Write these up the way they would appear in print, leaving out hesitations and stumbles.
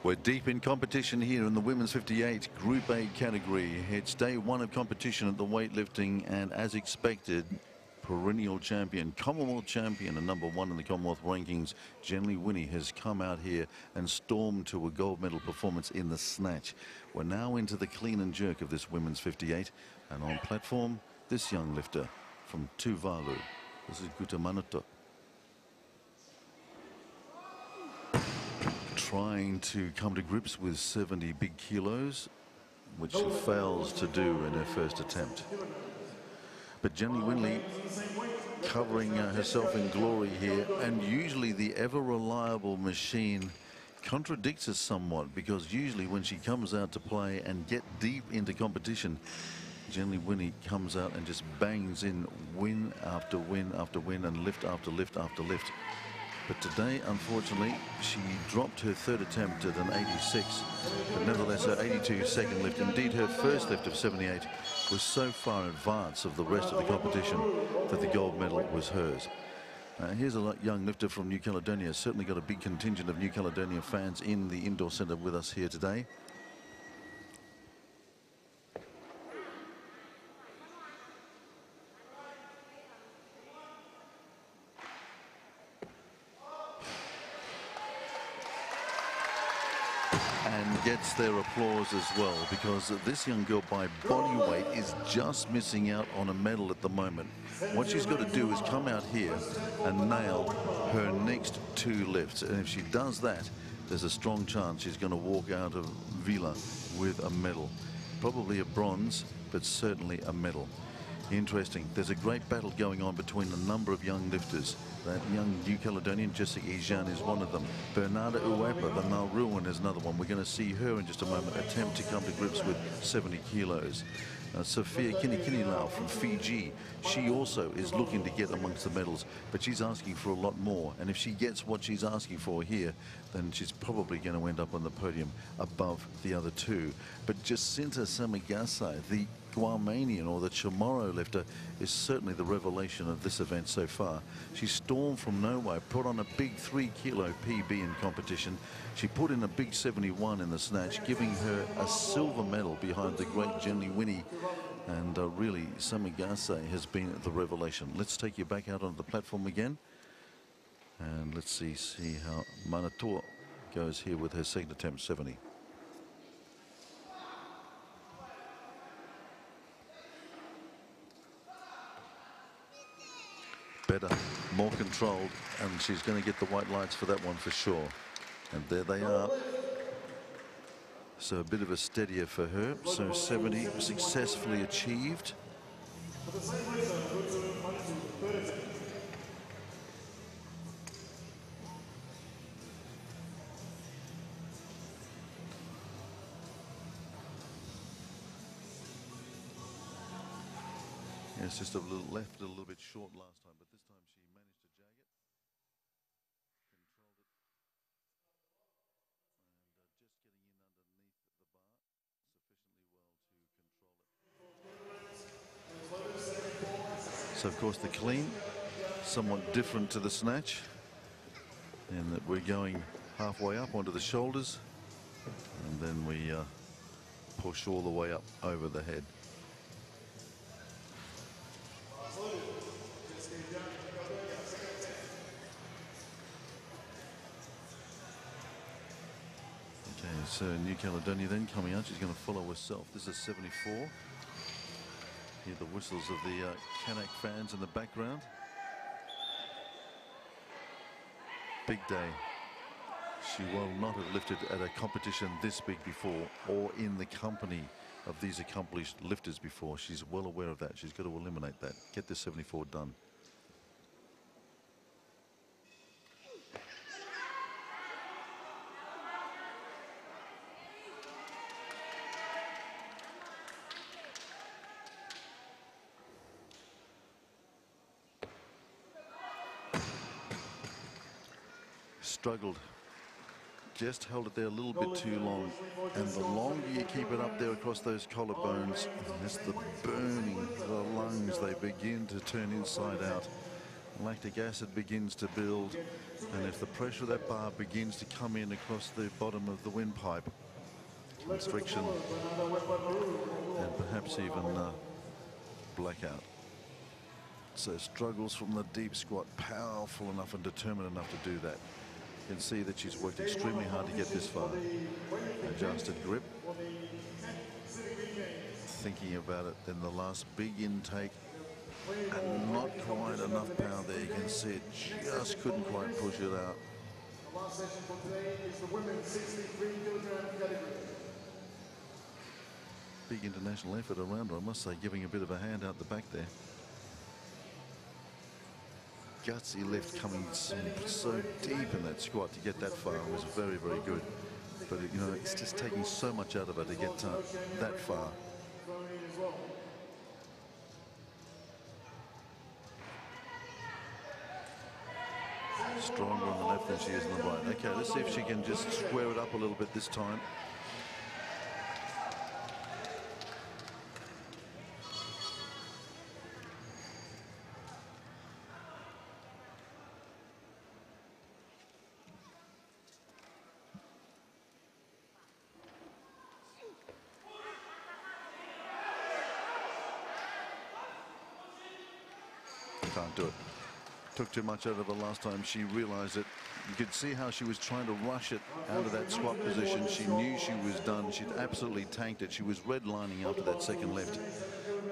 We're deep in competition here in the women's 58 Group A category. It's day one of competition at the weightlifting, and as expected, perennial champion, Commonwealth champion, and #1 in the Commonwealth rankings, Jenny Winnie has come out here and stormed to a gold medal performance in the snatch. We're now into the clean and jerk of this women's 58, and on platform, this young lifter from Tuvalu. This is Gutamanuto. Trying to come to grips with 70 big kilos, which she fails to do in her first attempt. But Jenny Winley covering herself in glory here, and usually the ever-reliable machine contradicts us somewhat, because usually when she comes out to play and get deep into competition, Jenny Winnie comes out and just bangs in win after win after win and lift after lift after lift. But today, unfortunately, she dropped her third attempt at an 86, but nevertheless her 82 second lift, indeed her first lift of 78, was so far in advance of the rest of the competition that the gold medal was hers. Here's a young lifter from New Caledonia, certainly got a big contingent of New Caledonia fans in the indoor centre with us here today. And gets their applause as well, because this young girl by body weight is just missing out on a medal at the moment. What she's got to do is come out here and nail her next two lifts, and if she does that, there's a strong chance she's going to walk out of Vila with a medal. Probably a bronze, but certainly a medal. Interesting. There's a great battle going on between a number of young lifters. That young New Caledonian, Jessica Ejan, is one of them. Bernarda Uepa, the Nauruan, is another one. We're going to see her in just a moment attempt to come to grips with 70 kilos. Sophia Kinikinilau from Fiji, she also is looking to get amongst the medals, but she's asking for a lot more. And if she gets what she's asking for here, then she's probably going to end up on the podium above the other two. But Jacinta Samigasai, the Guamanian, or the Chamorro lifter, is certainly the revelation of this event so far. She stormed from nowhere, put on a big 3 kilo PB in competition. She put in a big 71 in the snatch, giving her a silver medal behind the great Jenny Winnie. And really, Samigasai has been the revelation. Let's take you back out onto the platform again. And let's see how Manatua goes here with her second attempt, 70. Better, more controlled, and she's going to get the white lights for that one for sure. And there they are. So a bit of a steadier for her. So 70 successfully achieved. Yeah, it's just a little left, a little bit short last time, but this time she managed to jag it, controlled it, and just getting in underneath the bar sufficiently well to control it. So of course the clean, somewhat different to the snatch, in that we're going halfway up onto the shoulders, and then we push all the way up over the head. So New Caledonia then coming out, she's going to follow herself. This is 74. Hear the whistles of the Kanak fans in the background. Big day. She will not have lifted at a competition this big before, or in the company of these accomplished lifters before. She's well aware of that. She's got to eliminate that. Get this 74 done. Struggled just held it there a little bit too long. And the longer you keep it up there across those collarbones, as the burning, the lungs, they begin to turn inside out. Lactic acid begins to build, and if the pressure of that bar begins to come in across the bottom of the windpipe, constriction and perhaps even blackout. So struggles from the deep squat, powerful enough and determined enough to do that. You can see that she's worked extremely hard to get this far. Adjusted grip. Thinking about it, then the last big intake, and not quite enough power there. You can see it just couldn't quite push it out. The last session for today is the women's 63-kilogram category. Big international effort around her, I must say, giving a bit of a hand out the back there. Gutsy lift coming so deep in that squat to get that far was very, very good. But, you know, it's just taking so much out of her to get that far. Stronger on the left than she is on the right. Okay, let's see if she can just square it up a little bit this time. Can't do it. Took too much out of her last time. She realized it. You could see how she was trying to rush it out of that squat position. She knew she was done. She'd absolutely tanked it. She was redlining after that second lift.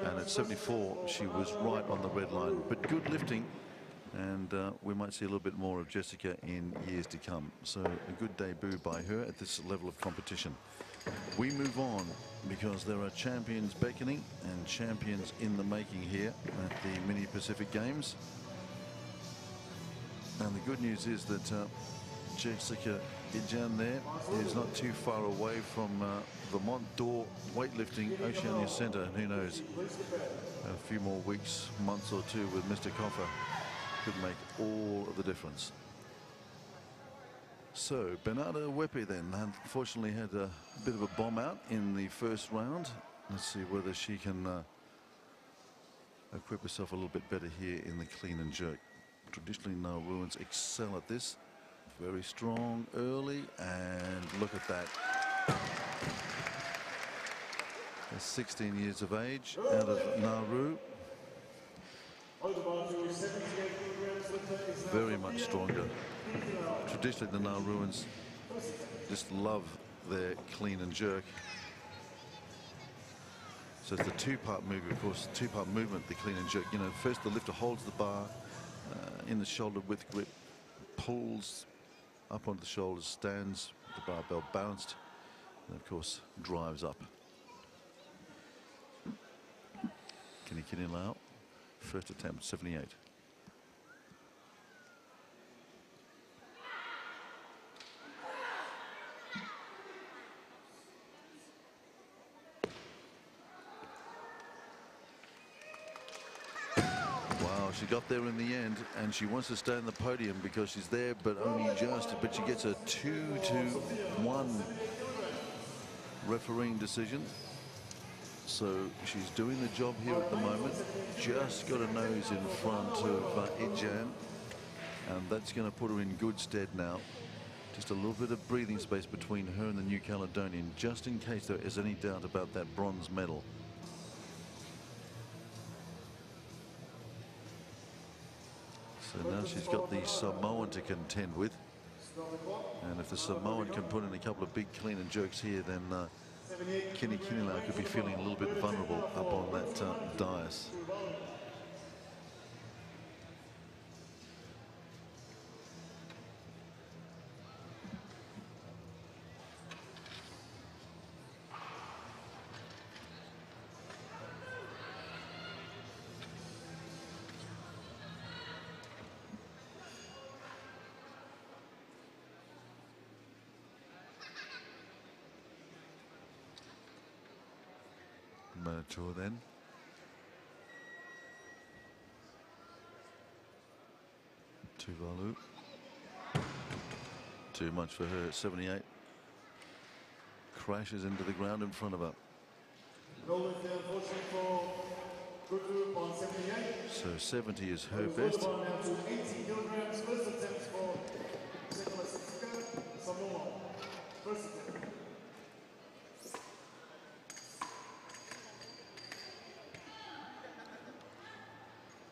And at 74, she was right on the red line. But good lifting. And we might see a little bit more of Jessica in years to come. So a good debut by her at this level of competition. We move on because there are champions beckoning and champions in the making here at the Mini Pacific Games. And the good news is that Jessica Ijan there is not too far away from Vermont Door Weightlifting Oceania Center. And who knows, a few more weeks, months or two with Mr. Coffer could make all of the difference. So Bernarda Wepe then unfortunately had a bit of a bomb out in the first round. Let's see whether she can equip herself a little bit better here in the clean and jerk. Traditionally, Nauruans excel at this. Very strong early, and look at that. At 16 years of age, out of Nauru. Very much stronger. Traditionally, the Nauruans just love their clean and jerk. So it's the two-part movement, of course, two-part movement, the clean and jerk. You know, first the lifter holds the bar in the shoulder width grip, pulls up onto the shoulders, stands with the barbell balanced, and of course drives up. Kini Lau, first attempt, 78. She got there in the end, and she wants to stay on the podium because she's there, but only just. But she gets a 2-1 refereeing decision. So she's doing the job here at the moment. Just got a nose in front of Ijan, and that's going to put her in good stead now. Just a little bit of breathing space between her and the New Caledonian, just in case there is any doubt about that bronze medal. So now she's got the Samoan to contend with. And if the Samoan can put in a couple of big clean and jerks here, then Kini Lau could be feeling a little bit vulnerable up on that dais. Tour then. Tuvalu. Too much for her. 78. Crashes into the ground in front of her. So 70 is her best.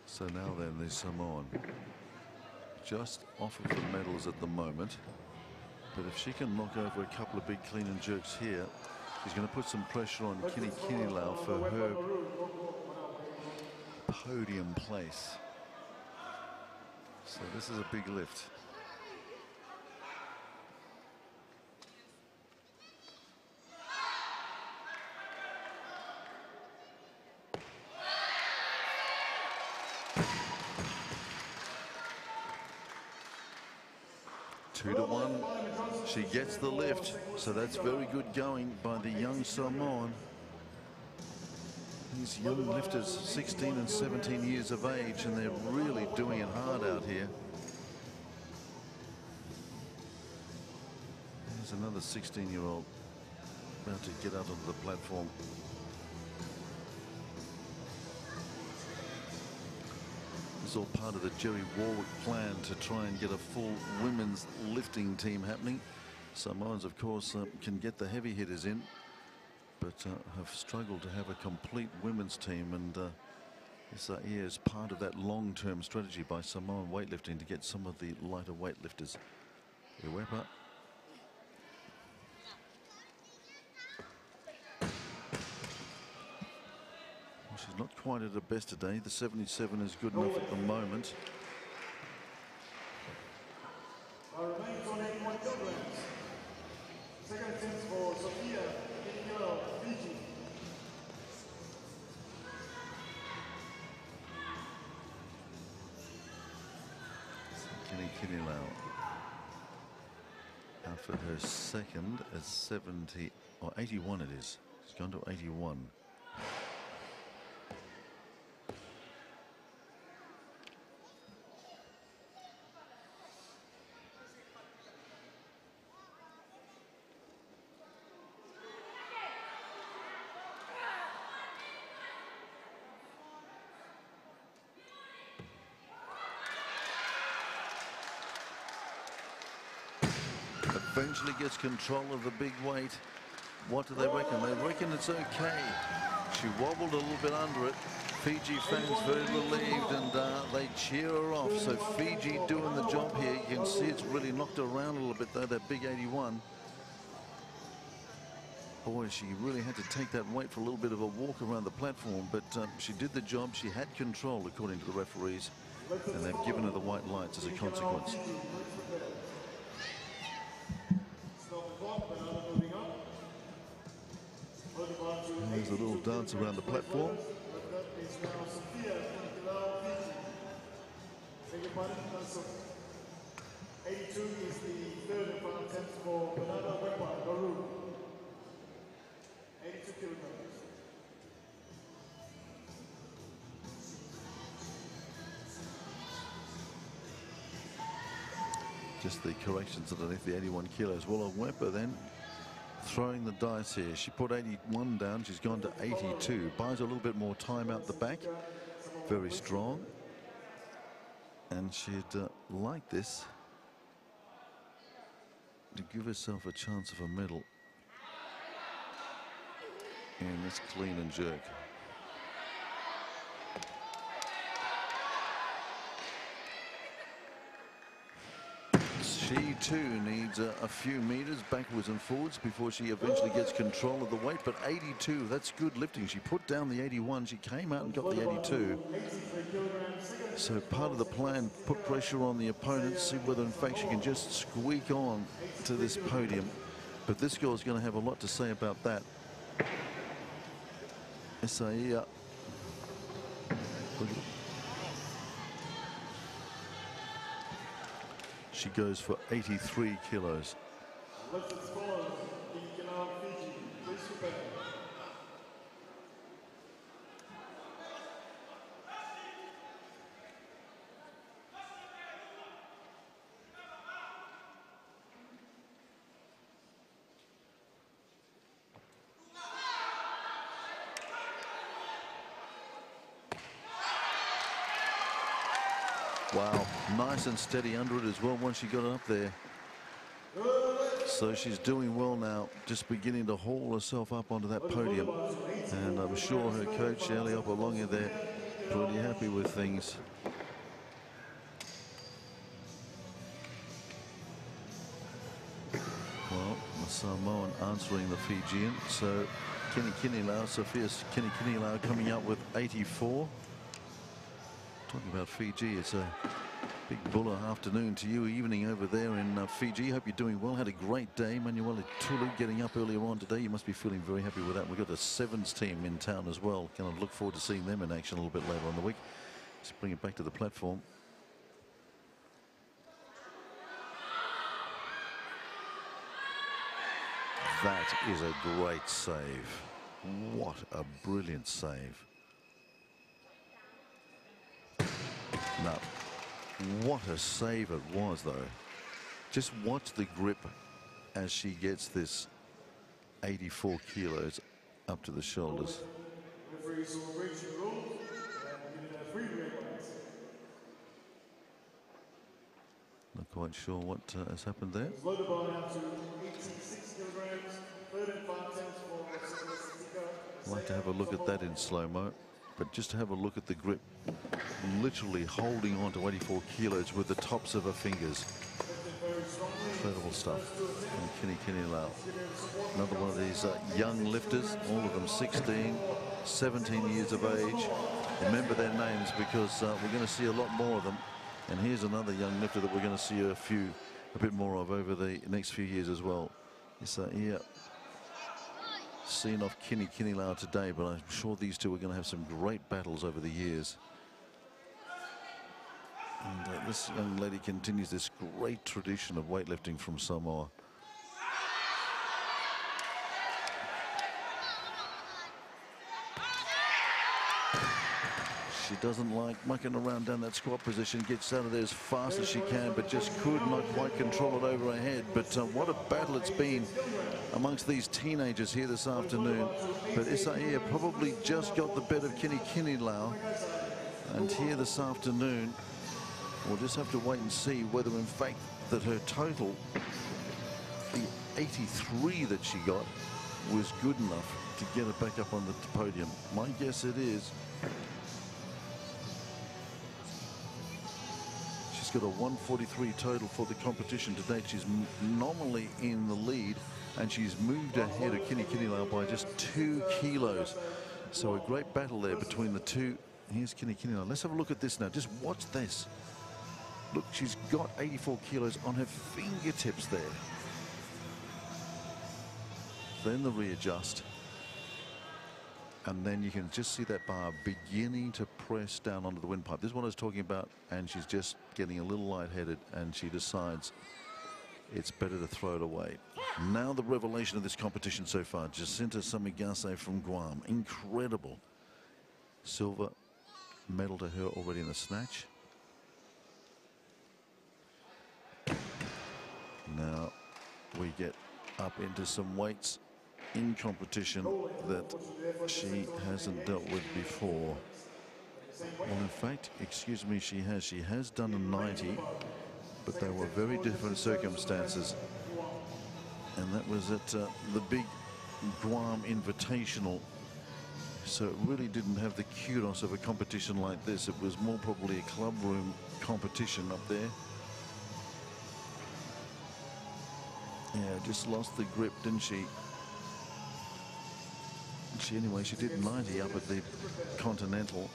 So now then, there's Samoan just off of the medals at the moment. But if she can knock over a couple of big clean and jerks here, she's going to put some pressure on Kinilau for her podium place. So this is a big lift. Two to one. She gets the lift, so that's very good going by the young Samoan. These young lifters, 16 and 17 years of age, and they're really doing it hard out here. There's another 16-year-old about to get out onto the platform. This is all part of the Jerry Warwick plan to try and get a full women's lifting team happening. Samoans, of course, can get the heavy hitters in, but have struggled to have a complete women's team, and this is part of that long-term strategy by Samoan weightlifting to get some of the lighter weightlifters. Uepa. Well, she's not quite at her best today. The 77 is good enough at the moment. Remains on 81 kilograms. Second attempt for Sophia Fiji. Kinilau out for her second at 70 or 81 it is. She's gone to 81. Eventually gets control of the big weight. What do they reckon? They reckon it's okay. She wobbled a little bit under it. Fiji fans very relieved, and they cheer her off. So Fiji doing the job here. You can see it's really knocked her around a little bit though, that big 81. Boy, she really had to take that weight for a little bit of a walk around the platform, but she did the job. She had control according to the referees, and they've given her the white lights as a consequence. There's a little dance around the platform. 82 is the third and final attempt for Bernardo Wepa, Baru. 82 kilograms. Just the corrections underneath the 81 kilos. Well, Wepa then throwing the dice here. She put 81 down. She's gone to 82. Buys a little bit more time out the back. Very strong. And she'd like this to give herself a chance of a medal in this clean and jerk. She too needs a few meters backwards and forwards before she eventually gets control of the weight. But 82, that's good lifting. She put down the 81. She came out and got the 82. So part of the plan, put pressure on the opponent, see whether in fact she can just squeak on to this podium. But this girl's going to have a lot to say about that. Isaia. She goes for 83 kilos. Wow, nice and steady under it as well once she got it up there. So she's doing well now, just beginning to haul herself up onto that podium. And I'm sure her coach, Eliop Olonga there, pretty happy with things. Well, the Samoan answering the Fijian. So Kenny Kinilau, Sophia's Kenny Kinilau coming up with 84. Talking about Fiji, it's a big buller afternoon to you, evening over there in Fiji. Hope you're doing well. Had a great day. Manuela Tulu getting up earlier on today. You must be feeling very happy with that. We've got the Sevens team in town as well. Kind of look forward to seeing them in action a little bit later on in the week. Let's bring it back to the platform. That is a great save. What a brilliant save. Now, what a save it was, though. Just watch the grip as she gets this 84 kilos up to the shoulders. Not quite sure what has happened there. I'd like to have a look at that in slow-mo, but just to have a look at the grip, literally holding on to 84 kilos with the tops of her fingers. Incredible stuff from Kenny Kinilau. Another one of these young lifters, all of them 16, 17 years of age. Remember their names because we're going to see a lot more of them. And here's another young lifter that we're going to see a bit more of over the next few years as well. It's here, seeing off Kenny Kinilau today, but I'm sure these two are going to have some great battles over the years. And this young lady continues this great tradition of weightlifting from Samoa. She doesn't like mucking around down that squat position, gets out of there as fast as she can, but just could not quite control it over her head. But what a battle it's been amongst these teenagers here this afternoon. But Isaia probably just got the better of Kenny Kinilau. And here this afternoon, we'll just have to wait and see whether in fact that her total, the 83 that she got, was good enough to get her back up on the podium. My guess it is. She's got a 143 total for the competition to date. She's nominally in the lead, and she's moved ahead of Kenny Kinilau by just 2 kilos. So a great battle there between the two. Here's Kenny Kinilau. Let's have a look at this now. Just watch this. Look, she's got 84 kilos on her fingertips there. Then the readjust. And then you can just see that bar beginning to press down onto the windpipe. This is what I was talking about, and she's just getting a little lightheaded, and she decides it's better to throw it away. Now the revelation of this competition so far, Jacinta Samigase from Guam. Incredible. Silver medal to her already in the snatch. Now we get up into some weights in competition that she hasn't dealt with before. Well, in fact, excuse me, she has done a 90, but they were very different circumstances. And that was at the big Guam Invitational. So it really didn't have the kudos of a competition like this. It was more probably a club room competition up there. Yeah, just lost the grip, didn't she? Anyway, she did 90 up at the Continental.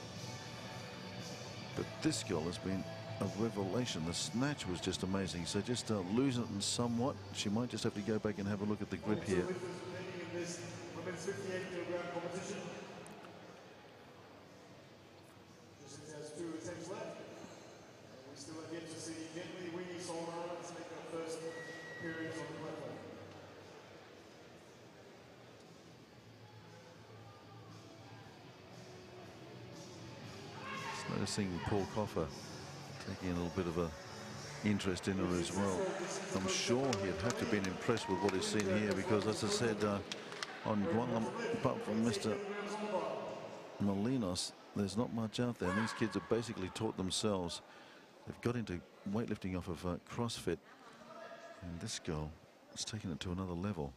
But this girl has been a revelation. The snatch was just amazing. So just losing it somewhat. She might just have to go back and have a look at the grip here. Noticing Paul Coffer taking a little bit of a interest in her as well. I'm sure he'd have to have been impressed with what he's seen here, because as I said, on Guam, apart from Mr. Molinos, there's not much out there. And these kids have basically taught themselves. They've got into weightlifting off of CrossFit, and this girl has taken it to another level.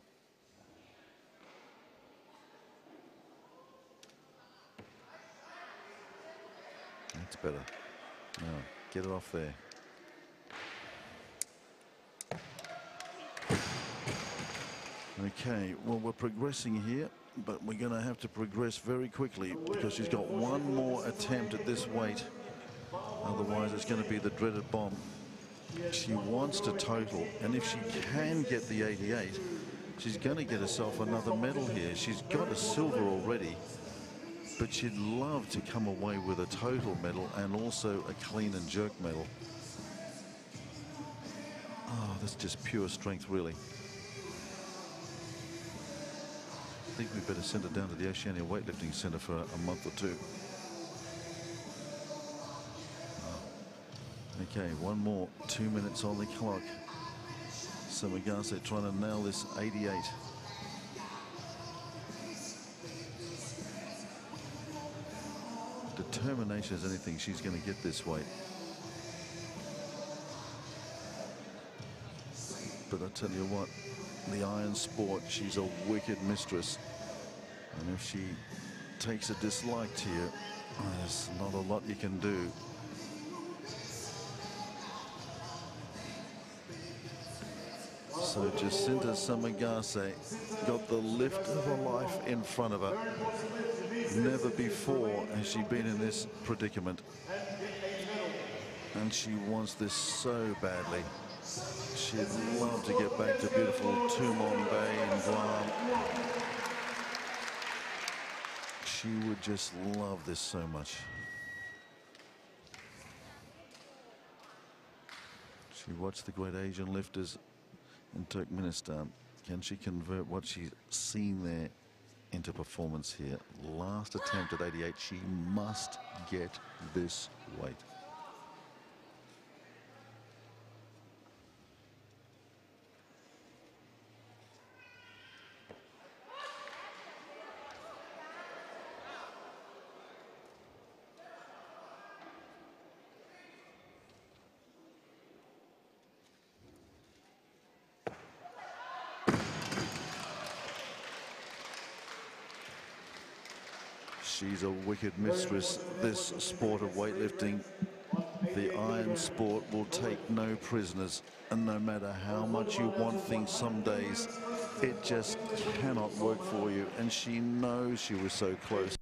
That's better. Now, get it off there. Okay, well, we're progressing here, but we're going to have to progress very quickly because she's got one more attempt at this weight. Otherwise, it's going to be the dreaded bomb. She wants to total, and if she can get the 88, she's going to get herself another medal here. She's got a silver already, but she'd love to come away with a total medal and also a clean and jerk medal. Oh, that's just pure strength, really. I think we better send her down to the Oceania Weightlifting Center for a month or two. Okay, one more, 2 minutes on the clock. Samagase trying to nail this 88. Determination is anything, she's going to get this weight. But I tell you what, the iron sport, she's a wicked mistress. And if she takes a dislike to you, there's not a lot you can do. So Jacinta Samagase got the lift of her life in front of her. Never before has she been in this predicament. And she wants this so badly. She'd love to get back to beautiful Tumon Bay in Guam. She would just love this so much. She watched the great Asian lifters in Turkmenistan. Can she convert what she's seen there into performance here? Last attempt at 88. She must get this weight. She's a wicked mistress, this sport of weightlifting. The iron sport will take no prisoners, and no matter how much you want things some days, it just cannot work for you, and she knows she was so close.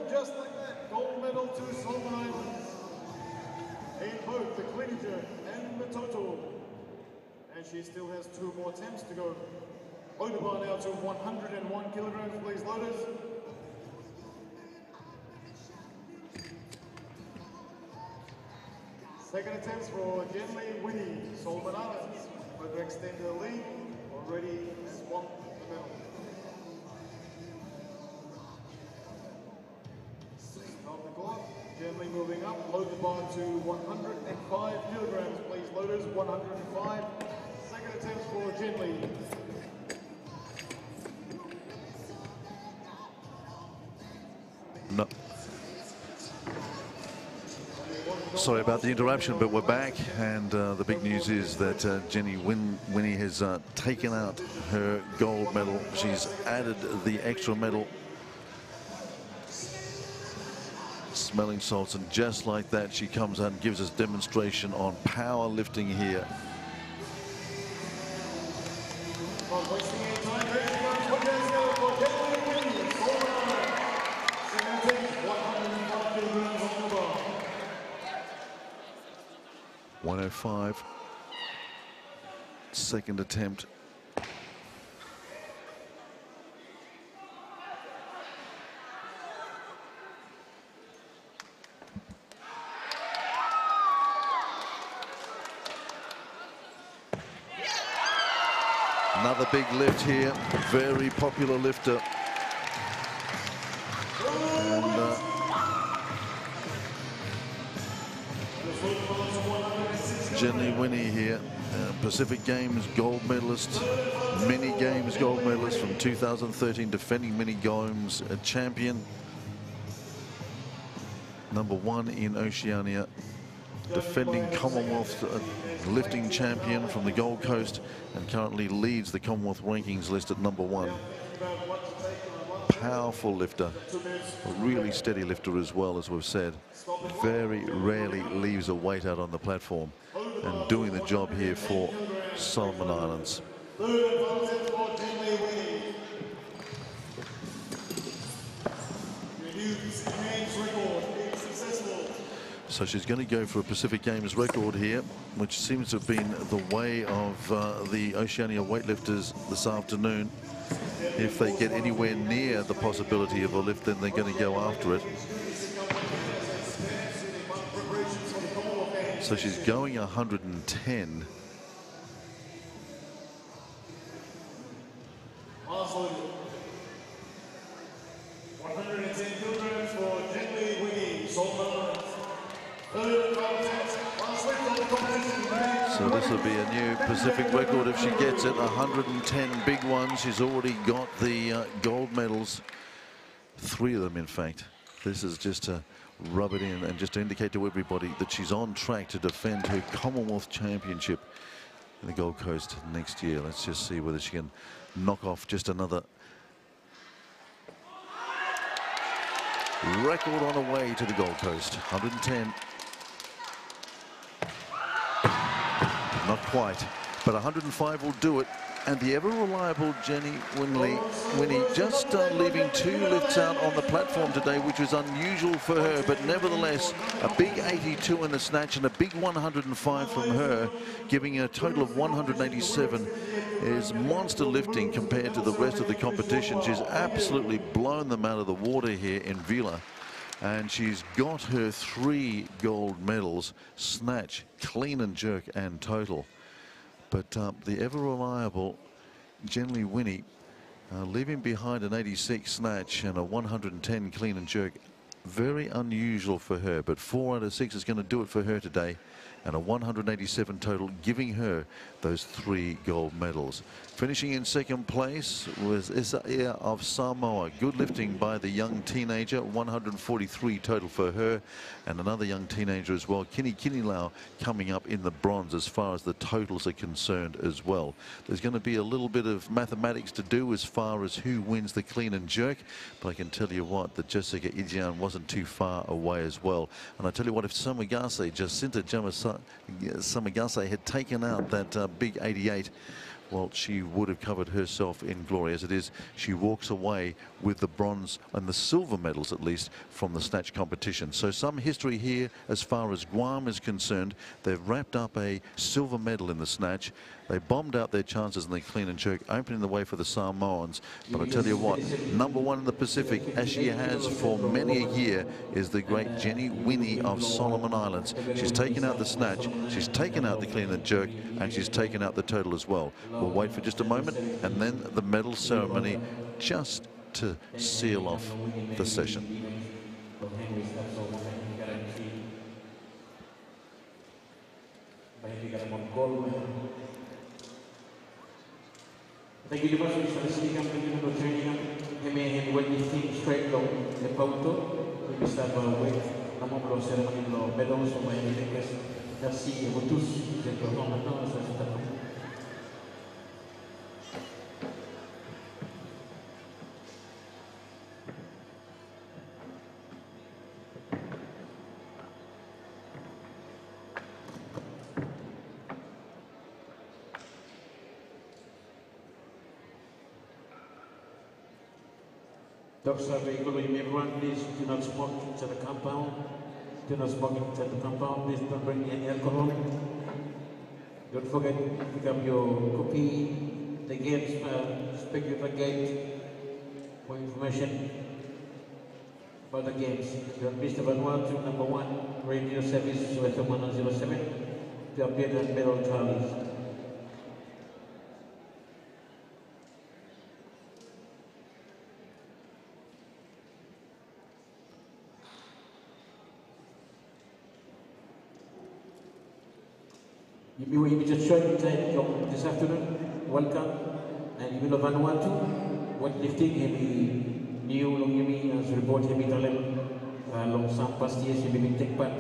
Just like that, gold medal to Solomon Islands in both the clean jerk and the total. And she still has 2 more attempts to go. Load the bar now to 101 kilograms, please, loaders. Second attempts for Jenly Winnie, Solomon Islands. Further extend the lead, already has won the medal. Gently moving up, load the bar to 105 kilograms, please, loaders, 105. Second attempts for Gently. No. Only 1 Sorry about the interruption, but we're back, and the big news is that Jenny Winnie has taken out her gold medal. She's added the extra medal. Smelling salts, and just like that, she comes out and gives us demonstration on powerlifting here. .105, second attempt. Another big lift here, very popular lifter. And Jenny Winnie here, Pacific Games gold medalist, mini games gold medalist from 2013, defending mini games champion, #1 in Oceania, defending Commonwealth lifting champion from the Gold Coast, and currently leads the Commonwealth rankings list at #1. Powerful lifter, a really steady lifter as well, as we've said. Very rarely leaves a weight out on the platform, and doing the job here for Solomon Islands. So she's going to go for a Pacific Games record here, which seems to have been the way of the Oceania weightlifters this afternoon. If they get anywhere near the possibility of a lift, then they're going to go after it. So she's going 110. Awesome. 110 kilograms for Jenny Winnie, Solomon. So this will be a new Pacific record if she gets it. 110 big ones. She's already got the gold medals, 3 of them in fact. This is just to rub it in and just to indicate to everybody that she's on track to defend her Commonwealth Championship in the Gold Coast next year. Let's just see whether she can knock off just another record on the way to the Gold Coast. 110. Not quite, but 105 will do it. And the ever-reliable Jenny Winnie just leaving 2 lifts out on the platform today, which was unusual for her, but nevertheless, a big 82 in the snatch and a big 105 from her, giving a total of 187, is monster lifting compared to the rest of the competition. She's absolutely blown them out of the water here in Vila. And she's got her 3 gold medals, snatch, clean and jerk, and total. But the ever-reliable Jenny Winnie leaving behind an 86 snatch and a 110 clean and jerk. Very unusual for her, but 4 out of 6 is going to do it for her today. And a 187 total, giving her those 3 gold medals. Finishing in second place was Isaiah of Samoa. Good lifting by the young teenager, 143 total for her. And another young teenager as well, Kinilau, coming up in the bronze as far as the totals are concerned as well. There's going to be a little bit of mathematics to do as far as who wins the clean and jerk. But I can tell you what, that Jessica Ijian wasn't too far away as well. And I tell you what, if Jacinta Samagase had taken out that big 88, well, she would have covered herself in glory. As it is, she walks away with the bronze and the silver medals, at least, from the snatch competition. So some history here as far as Guam is concerned. They've wrapped up a silver medal in the snatch. They bombed out their chances in the clean and jerk, opening the way for the Samoans. But I tell you what, #1 in the Pacific, as she has for many a year, is the great Jenny Winnie of Solomon Islands. She's taken out the snatch, she's taken out the clean and jerk, and she's taken out the total as well. We'll wait for just a moment, and then the medal ceremony, just to seal off the session. Thank you very much for listening and training. Weightlifting straight down the counter. We start our weight. vraiment pour la cérémonie de leur médaille sur Miami. Merci à vous tous. Vous êtes présents maintenant sur cet après-midi. Dogs are vehicle, everyone please do not smoke inside the compound. Do not smoke inside the compound. Please don't bring any alcohol. Don't forget to pick up your copy, the gates, spectator gate for information about the games. Don't miss the Vanuatu #1 radio service FM 107 to update on medal tallies. You will be just showing time this afternoon. Welcome. And you will have Vanuatu. Weightlifting, heavy new long heavy as report heavy talent. Long some past years you may be take part.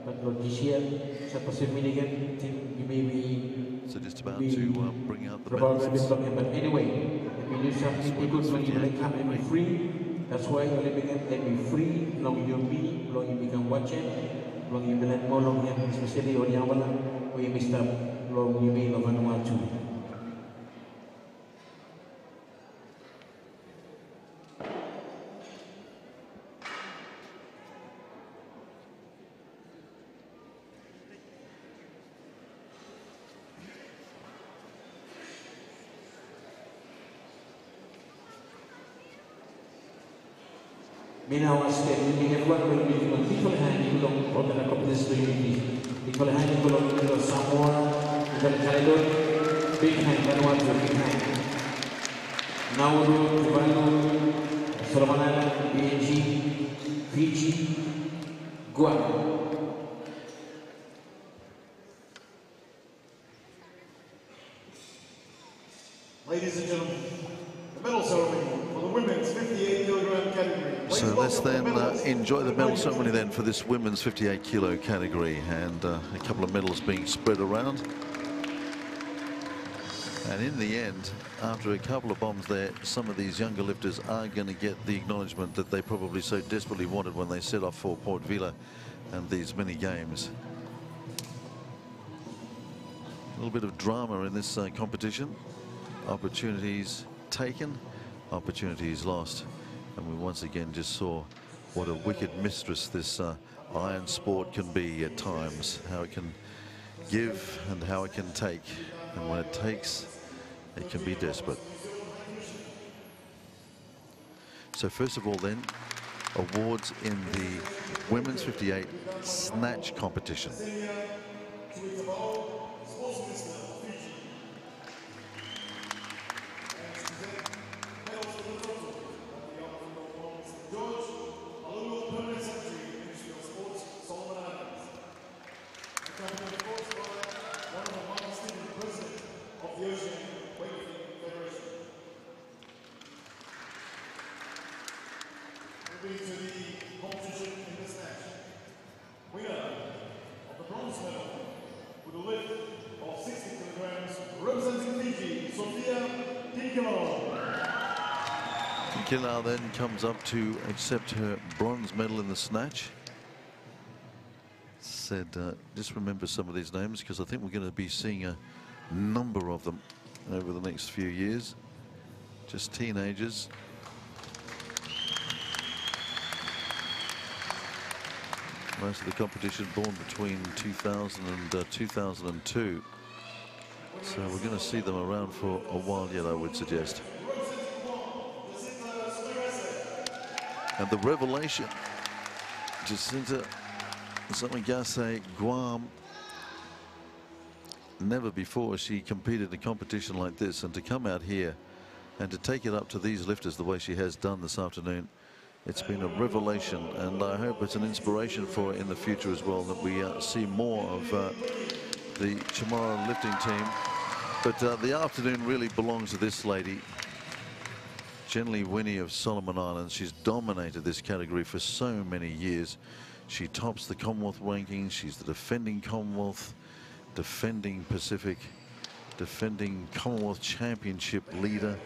But not this year. So Pacific Milligan team you may be. So just about to bring out the medals. But anyway, if you do something people when you may come and be free. That's why you only begin and be free. Long you be, long you become watching. Long you learn more long you especially on Yawala. We missed up long you mean of Vanuatu. Minawas kaya hindi everyone will be doing people hand you long or the competition people hand you long to Samoa, people Caledon, big hand, Vanuatu, big hand. Nauru, Tuvalu, Solomon Island, BNG, Fiji, Guam. Ladies and gentlemen, the medal ceremony for the women's 58kg category. So let's then enjoy the medal ceremony then for this women's 58 kilo category, and a couple of medals being spread around. And in the end, after a couple of bombs there, some of these younger lifters are going to get the acknowledgement that they probably so desperately wanted when they set off for Port Vila and these mini games. A little bit of drama in this competition. Opportunities taken, opportunities lost. And we once again just saw what a wicked mistress this iron sport can be at times, how it can give and how it can take. And when it takes, it can be desperate. So first of all then, awards in the women's 58 snatch competition. Killer then comes up to accept her bronze medal in the snatch. Said, just remember some of these names because I think we're going to be seeing a number of them over the next few years. Just teenagers. Most of the competition born between 2000 and 2002. So we're going to see them around for a while yet, I would suggest. And the revelation, Jacinta Samigase Guam. Never before she competed in a competition like this, and to come out here and to take it up to these lifters the way she has done this afternoon, it's been a revelation, and I hope it's an inspiration for her in the future as well, that we see more of the Chamorro lifting team. But the afternoon really belongs to this lady, Jenny Winnie of Solomon Islands. She's dominated this category for so many years. She tops the Commonwealth rankings. She's the defending Commonwealth, defending Pacific, defending Commonwealth Championship leader.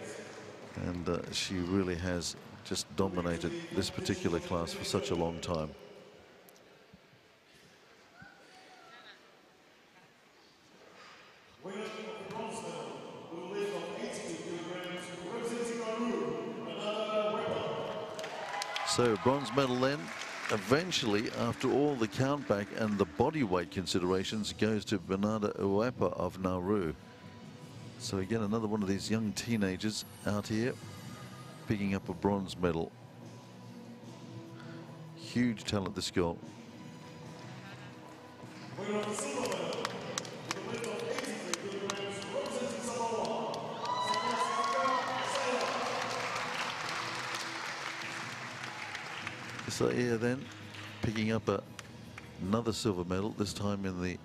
And she really has just dominated this particular class for such a long time. So bronze medal then, eventually, after all the countback and the body weight considerations, goes to Bernarda Uepa of Nauru. So again, another one of these young teenagers out here picking up a bronze medal. Huge talent, this girl. So here then, picking up another silver medal, this time in the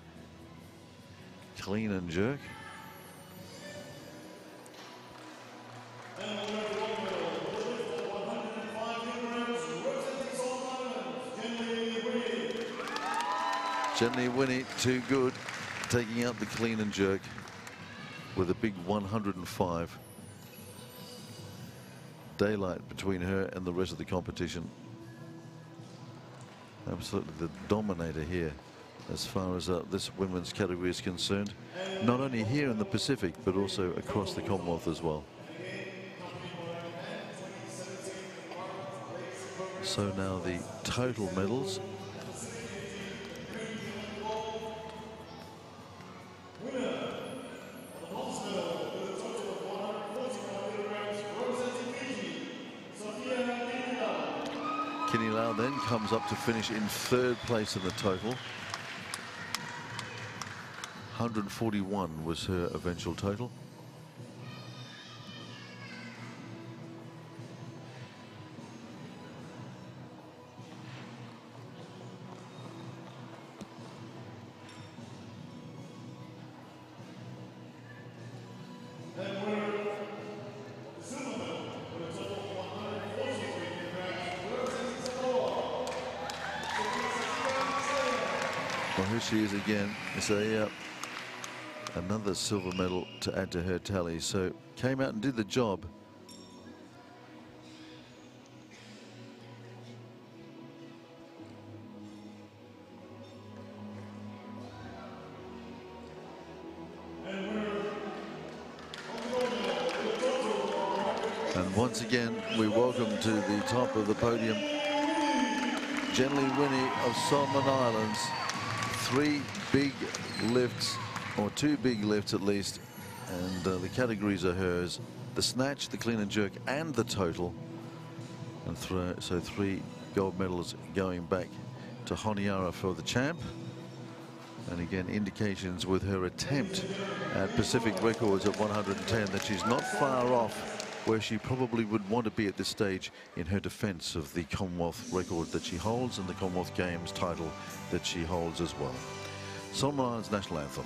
clean and jerk. Jenny Winnie, too good, taking out the clean and jerk with a big 105. Daylight between her and the rest of the competition. Absolutely the dominator here as far as this women's category is concerned, not only here in the Pacific but also across the Commonwealth as well. So now the total medals. Kenny Lau then comes up to finish in third place in the total. 141 was her eventual total. Well, here she is again. So another silver medal to add to her tally. So came out and did the job. And once again, we welcome to the top of the podium Jenny Winnie of Solomon Islands. 3 big lifts, or 2 big lifts at least, and the categories are hers: the snatch, the clean and jerk, and the total. And so 3 gold medals going back to Honiara for the champ. And again, indications with her attempt at Pacific records at 110 that she's not far off where she probably would want to be at this stage in her defense of the Commonwealth record that she holds and the Commonwealth Games title that she holds as well. Solomon Islands National Anthem.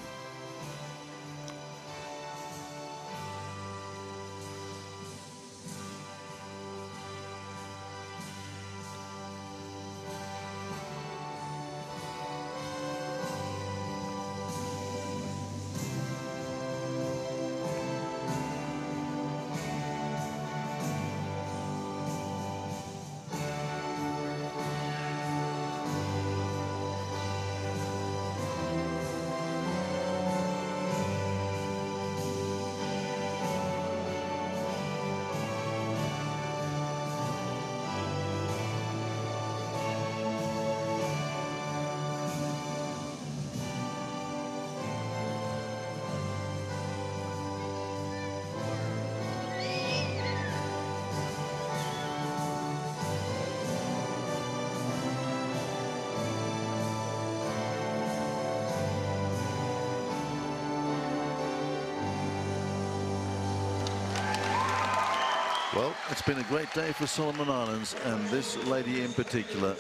Well, it's been a great day for Solomon Islands, and this lady in particular,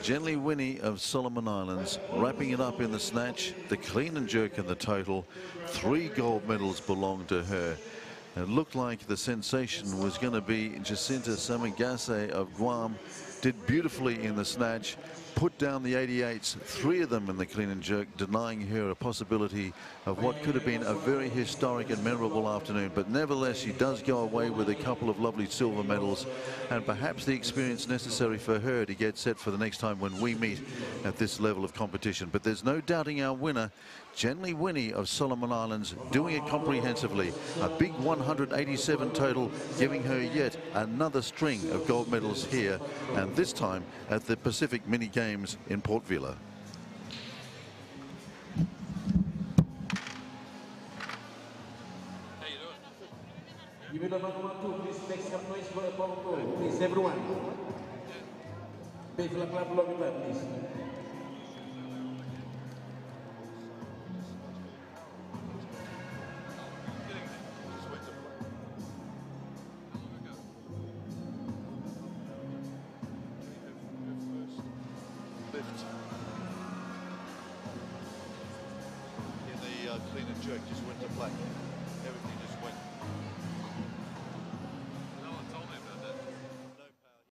Jenny Winnie of Solomon Islands, wrapping it up in the snatch, the clean and jerk, and the total. 3 gold medals belong to her. It looked like the sensation was going to be Jacinta Samigase of Guam, did beautifully in the snatch, put down the 88s, 3 of them in the clean and jerk, denying her a possibility of what could have been a very historic and memorable afternoon. But nevertheless, she does go away with a couple of lovely silver medals and perhaps the experience necessary for her to get set for the next time when we meet at this level of competition. But there's no doubting our winner, Jenny Winnie of Solomon Islands, doing it comprehensively. A big 187 total, giving her yet another string of gold medals here, and this time at the Pacific Mini Games in Port Vila. Give it a number 2, please make some noise for the ball. Please, everyone. Pay for the club logo, please. In the clean and jerk just went to black. Everything just went